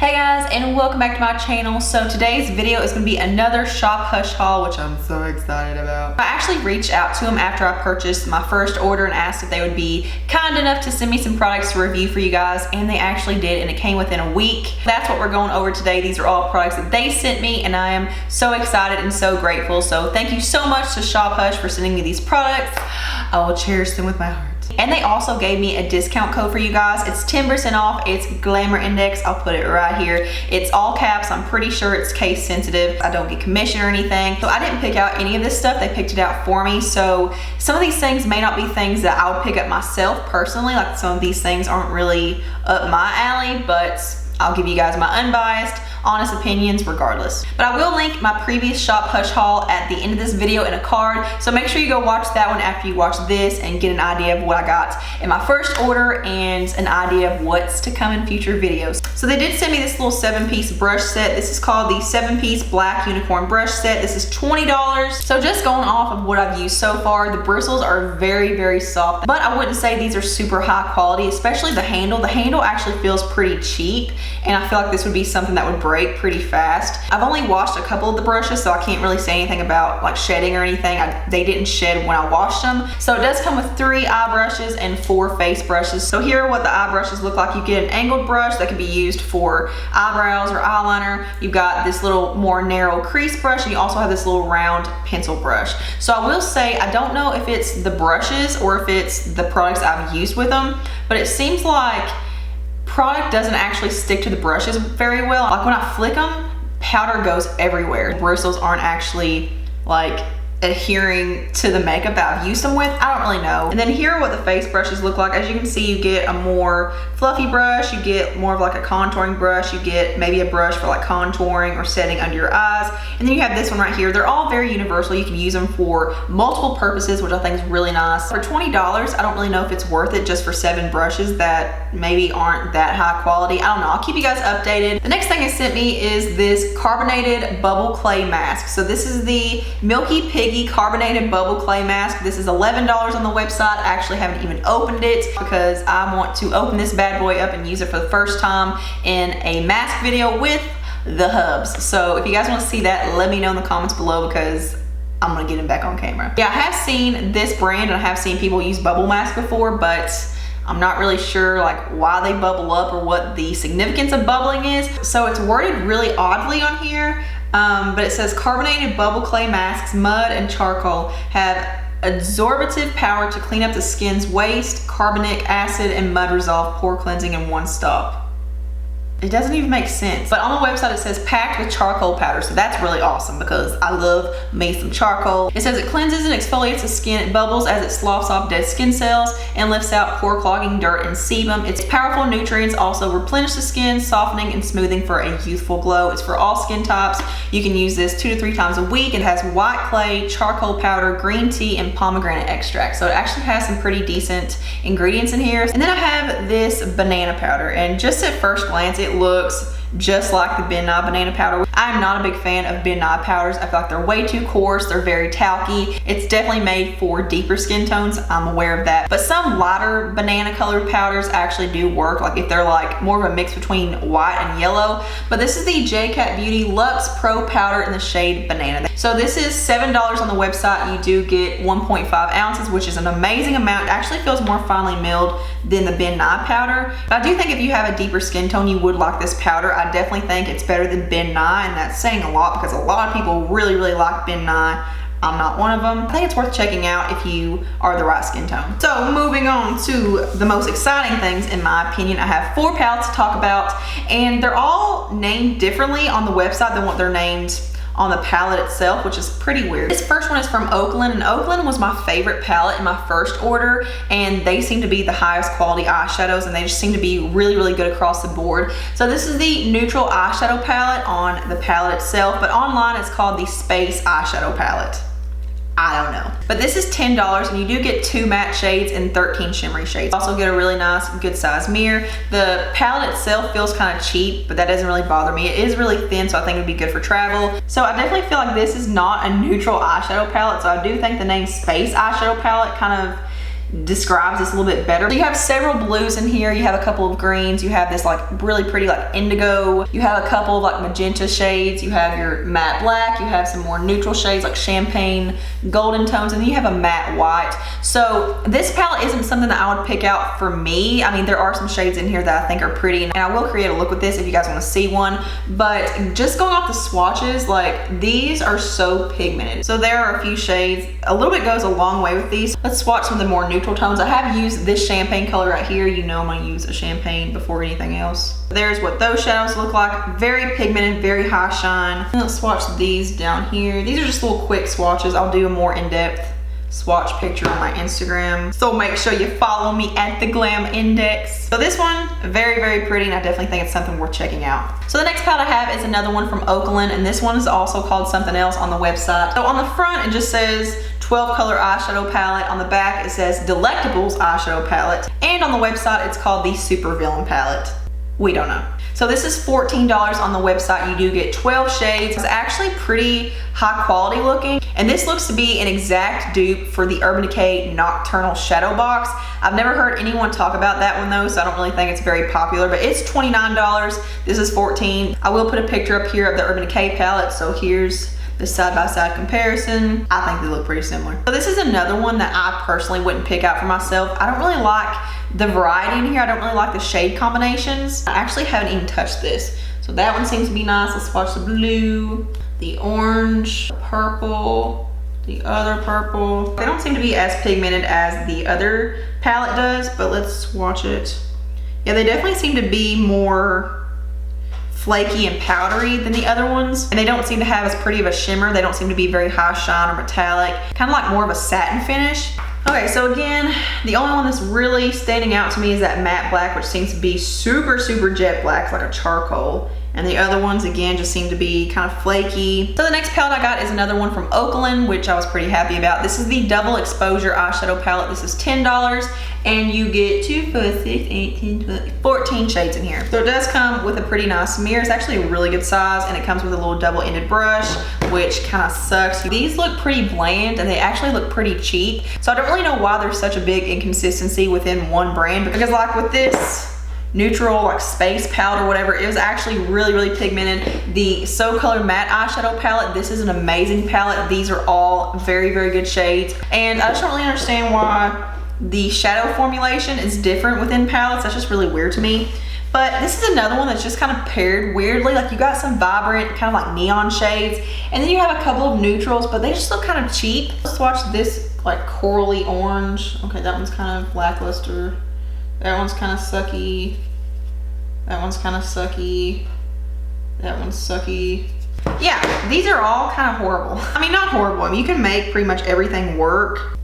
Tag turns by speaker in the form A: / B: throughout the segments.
A: Hey guys, and welcome back to my channel. So today's video is going to be another Shop Hush haul, which I'm so excited about. I actually reached out to them after I purchased my first order and asked if they would be kind enough to send me some products to review for you guys, and they actually did, and it came within a week. That's what we're going over today. These are all products that they sent me, and I am so excited and so grateful. So thank you so much to Shop Hush for sending me these products. I will cherish them with my heart. And they also gave me a discount code for you guys. It's 10% off. It's Glamour Index. I'll put it right here. It's all caps. I'm pretty sure it's case sensitive. I don't get commission or anything. So I didn't pick out any of this stuff. They picked it out for me. So some of these things may not be things that I would pick up myself personally. Like some of these things aren't really up my alley, but I'll give you guys my unbiased, honest opinions regardless. But I will link my previous Shop Hush haul at the end of this video in a card, so make sure you go watch that one after you watch this and get an idea of what I got in my first order and an idea of what's to come in future videos. So they did send me this little 7-piece brush set. This is called the 7-piece black unicorn brush set. This is $20. So just going off of what I've used so far, the bristles are very, very soft, but I wouldn't say these are super high quality, especially the handle. The handle actually feels pretty cheap, and I feel like this would be something that would break pretty fast. I've only washed a couple of the brushes, so I can't really say anything about like shedding or anything. They didn't shed when I washed them. So it does come with 3 eye brushes and 4 face brushes. So here are what the eye brushes look like. You get an angled brush that can be used for eyebrows or eyeliner. You've got this little more narrow crease brush, and you also have this little round pencil brush. So I will say, I don't know if it's the brushes or if it's the products I've used with them, but it seems like product doesn't actually stick to the brushes very well. Like when I flick them, powder goes everywhere. Bristles aren't actually like adhering to the makeup that I've used them with. I don't really know. And then here are what the face brushes look like. As you can see, you get a more fluffy brush, you get more of like a contouring brush, you get maybe a brush for like contouring or setting under your eyes, and then you have this one right here. They're all very universal. You can use them for multiple purposes, which I think is really nice. For $20, I don't really know if it's worth it just for 7 brushes that maybe aren't that high quality. I don't know. I'll keep you guys updated. The next thing it sent me is this carbonated bubble clay mask. So this is the Milky Piggy carbonated bubble clay mask. This is $11 on the website. I actually haven't even opened it because I want to open this bad boy up and use it for the first time in a mask video with the hubs. So if you guys want to see that, let me know in the comments below because I'm gonna get him back on camera. Yeah, I have seen this brand and I have seen people use bubble masks before, but I'm not really sure like why they bubble up or what the significance of bubbling is. So it's worded really oddly on here, but it says carbonated bubble clay masks, mud and charcoal have absorptive power to clean up the skin's waste, carbonic acid and mud resolve pore cleansing in one stop. It doesn't even make sense. But on the website it says packed with charcoal powder, so that's really awesome because I love me some charcoal. It says it cleanses and exfoliates the skin. It bubbles as it sloughs off dead skin cells and lifts out pore clogging dirt and sebum. Its powerful nutrients also replenish the skin, softening and smoothing for a youthful glow. It's for all skin types. You can use this 2 to 3 times a week. It has white clay, charcoal powder, green tea, and pomegranate extract. So it actually has some pretty decent ingredients in here. And then I have this banana powder, and just at first glance, it looks just like the Ben Nye banana powder. I'm not a big fan of Ben Nye powders. I feel like they're way too coarse. They're very talky. It's definitely made for deeper skin tones. I'm aware of that. But some lighter banana colored powders actually do work, like if they're like more of a mix between white and yellow. But this is the 𝐄𝐁𝐀𝐓𝐄𝐒 Beauty Luxe Pro Powder in the shade Banana. So this is $7 on the website. You do get 1.5 ounces, which is an amazing amount. It actually feels more finely milled than the Ben Nye powder. But I do think if you have a deeper skin tone, you would like this powder. I definitely think it's better than Ben Nye, and that's saying a lot because a lot of people really, really like Ben Nye. I'm not one of them. I think it's worth checking out if you are the right skin tone. So moving on to the most exciting things in my opinion, I have 4 palettes to talk about, and they're all named differently on the website than what they're named on the palette itself, which is pretty weird. This first one is from Oakland, and Oakland was my favorite palette in my first order, and they seem to be the highest quality eyeshadows, and they just seem to be really, really good across the board. So this is the neutral eyeshadow palette on the palette itself, but online it's called the Space Eyeshadow Palette. I don't know. But this is $10, and you do get 2 matte shades and 13 shimmery shades. Also get a really nice, good size mirror. The palette itself feels kind of cheap, but that doesn't really bother me. It is really thin, so I think it'd be good for travel. So I definitely feel like this is not a neutral eyeshadow palette, so I do think the name Space Eyeshadow Palette kind of describes this a little bit better. So you have several blues in here, you have a couple of greens, you have this like really pretty like indigo, you have a couple of like magenta shades, you have your matte black, you have some more neutral shades like champagne, golden tones, and then you have a matte white. So this palette isn't something that I would pick out for me. I mean, there are some shades in here that I think are pretty, and I will create a look with this if you guys want to see one, but just going off the swatches, like these are so pigmented. So there are a few shades, a little bit goes a long way with these. Let's swatch some of the more neutral tones. I have used this champagne color right here. You know I'm gonna use a champagne before anything else. There's what those shadows look like. Very pigmented, very high shine. Let's swatch these down here. These are just little quick swatches. I'll do a more in-depth swatch picture on my Instagram, so make sure you follow me at the Glam Index. So this one, very, very pretty, and I definitely think it's something worth checking out. So the next palette I have is another one from Okalan, and this one is also called something else on the website. So on the front, it just says 12 color eyeshadow palette. On the back, it says Delectables eyeshadow palette. And on the website, it's called the Super Villain palette. We don't know. So this is $14 on the website. You do get 12 shades. It's actually pretty high quality looking. And this looks to be an exact dupe for the Urban Decay Nocturnal Shadow Box. I've never heard anyone talk about that one though, so I don't really think it's very popular, but it's $29. This is $14. I will put a picture up here of the Urban Decay palette. So here's the side-by-side comparison. I think they look pretty similar. So this is another one that I personally wouldn't pick out for myself. I don't really like the variety in here. I don't really like the shade combinations. I actually haven't even touched this. So that one seems to be nice. Let's swatch the blue, the orange, the purple, the other purple. They don't seem to be as pigmented as the other palette does, but let's swatch it. Yeah, they definitely seem to be more flaky and powdery than the other ones, and they don't seem to have as pretty of a shimmer. They don't seem to be very high shine or metallic, kind of like more of a satin finish. Okay, so again, the only one that's really standing out to me is that matte black, which seems to be super, super jet black, like a charcoal. And the other ones, again, just seem to be kind of flaky. So the next palette I got is another one from Oakland, which I was pretty happy about. This is the Double Exposure Eyeshadow Palette. This is $10, and you get 2, 4, 6, 8, 10, 12, 14 shades in here. So it does come with a pretty nice mirror. It's actually a really good size, and it comes with a little double-ended brush, which kind of sucks. These look pretty bland, and they actually look pretty cheap. So I don't really know why there's such a big inconsistency within one brand, because like with this neutral like space powder, whatever, it was actually really, really pigmented. The So Color Matte Eyeshadow Palette, this is an amazing palette. These are all very, very good shades, and I just don't really understand why the shadow formulation is different within palettes. That's just really weird to me. But this is another one that's just kind of paired weirdly. Like you got some vibrant kind of like neon shades, and then you have a couple of neutrals, but they just look kind of cheap. Let's watch this like corally orange. Okay, that one's kind of lackluster. That one's kind of sucky. That one's kind of sucky. That one's sucky. Yeah, these are all kind of horrible. I mean, not horrible. I mean, you can make pretty much everything work.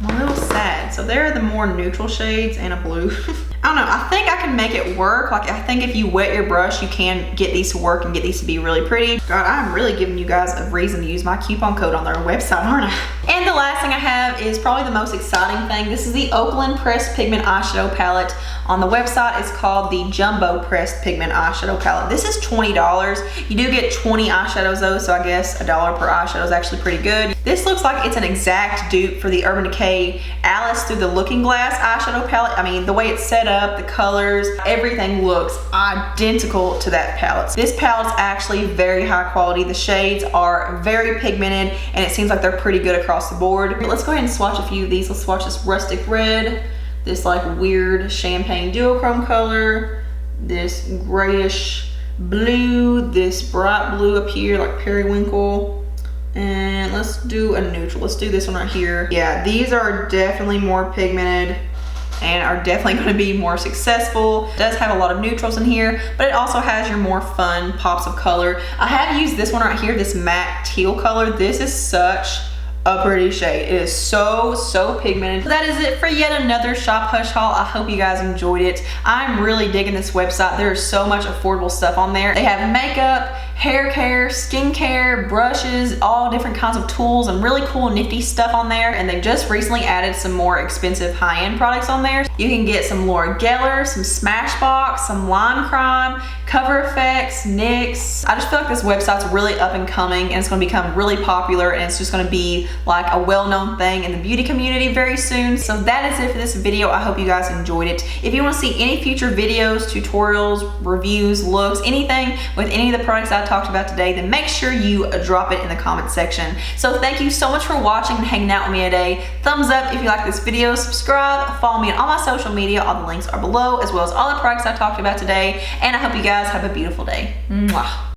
A: I'm a little sad. So there are the more neutral shades and a blue. I don't know, I think I can make it work. Like I think if you wet your brush, you can get these to work and get these to be really pretty. God, I'm really giving you guys a reason to use my coupon code on their website, aren't I? And the last thing I have is probably the most exciting thing. This is the Oakland Pressed Pigment Eyeshadow Palette. On the website, it's called the Jumbo Pressed Pigment Eyeshadow Palette. This is $20. You do get 20 eyeshadows though, so I guess $1 per eyeshadow is actually pretty good. This looks like it's an exact dupe for the Urban Decay Alice Through the Looking Glass eyeshadow palette. I mean, the way it's set up, the colors, everything looks identical to that palette. This palette's actually very high quality. The shades are very pigmented, and it seems like they're pretty good across the board. But let's go ahead and swatch a few of these. Let's swatch this rustic red, this like weird champagne duochrome color, this grayish blue, this bright blue up here like periwinkle, and let's do a neutral. Let's do this one right here. Yeah, these are definitely more pigmented and are definitely going to be more successful. It does have a lot of neutrals in here, but it also has your more fun pops of color. I have used this one right here, this matte teal color. This is such a pretty shade. It is so, so pigmented. So that is it for yet another Shop Hush haul. I hope you guys enjoyed it. I'm really digging this website. There's so much affordable stuff on there. They have makeup, hair care, skincare, brushes, all different kinds of tools and really cool nifty stuff on there. And they've just recently added some more expensive high-end products on there. You can get some Laura Geller, some Smashbox, some Lime Crime, Cover FX, NYX. I just feel like this website's really up and coming and it's gonna become really popular and it's just gonna be like a well-known thing in the beauty community very soon. So that is it for this video. I hope you guys enjoyed it. If you wanna see any future videos, tutorials, reviews, looks, anything with any of the products I talked about today, then make sure you drop it in the comment section. So thank you so much for watching and hanging out with me today. Thumbs up if you like this video, subscribe, follow me on all my social media. All the links are below, as well as all the products I talked about today. And I hope you guys have a beautiful day. Mwah.